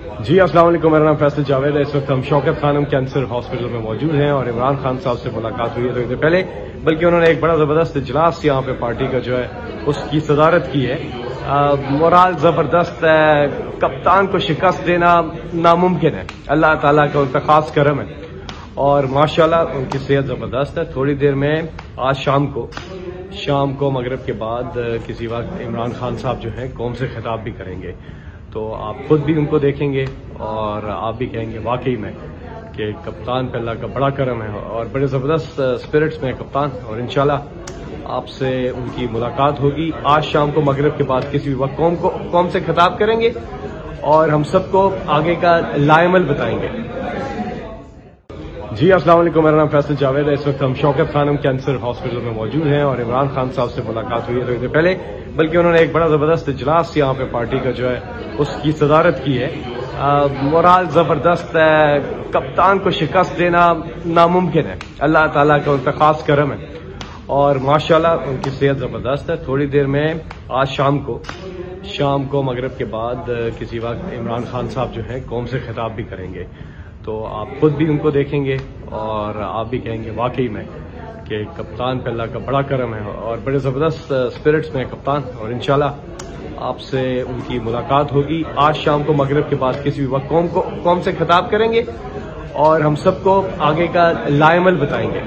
جی السلام علیکم، میرا نام فیصل جاوید ہے۔ اس وقت ہم شوکت خانم کینسر ہاسپٹل میں موجود ہیں اور عمران خان صاحب سے ملاقات ہوئی ہے تھوڑی دیر پہلے، بلکہ انہوں نے ایک بڑا زبردست اجلاس یہاں پہ پارٹی کا جو ہے اس کی صدارت کی ہے۔ مورال زبردست ہے، کپتان کو شکست دینا ناممکن ہے، اللہ تعالیٰ کا ان کا خاص کرم ہے اور ماشاءاللہ ان کی صحت زبردست ہے۔ تھوڑی دیر میں آج شام کو مغرب کے بعد کسی وقت عمران خان صاحب جو ہیں قوم سے خطاب بھی کریں گے، تو آپ خود بھی ان کو دیکھیں گے اور آپ بھی کہیں گے واقعی میں کہ کپتان پہ اللہ کا بڑا کرم ہے اور بڑے زبردست اسپرٹس میں کپتان، اور انشاءاللہ آپ سے ان کی ملاقات ہوگی آج شام کو مغرب کے بعد کسی بھی وقت قوم سے خطاب کریں گے اور ہم سب کو آگے کا لائعمل بتائیں گے۔ جی السلام علیکم، میرا نام فیصل جاوید ہے۔ اس وقت ہم شوکت خانم کینسر ہاسپٹل میں موجود ہیں اور عمران خان صاحب سے ملاقات ہوئی ہے تھوڑی دیر پہلے، بلکہ انہوں نے ایک بڑا زبردست اجلاس یہاں پہ پارٹی کا جو ہے اس کی صدارت کی ہے۔ مورال زبردست ہے، کپتان کو شکست دینا ناممکن ہے، اللہ تعالیٰ کا ان کا خاص کرم ہے اور ماشاءاللہ ان کی صحت زبردست ہے۔ تھوڑی دیر میں آج شام کو مغرب کے بعد کسی وقت عمران خان صاحب جو ہیں قوم سے خطاب بھی کریں گے، تو آپ خود بھی ان کو دیکھیں گے اور آپ بھی کہیں گے واقعی میں کہ کپتان پہ اللہ کا بڑا کرم ہے اور بڑے زبردست اسپرٹس میں کپتان، اور انشاءاللہ آپ سے ان کی ملاقات ہوگی آج شام کو مغرب کے بعد کسی بھی وقت قوم سے خطاب کریں گے اور ہم سب کو آگے کا لائعمل بتائیں گے۔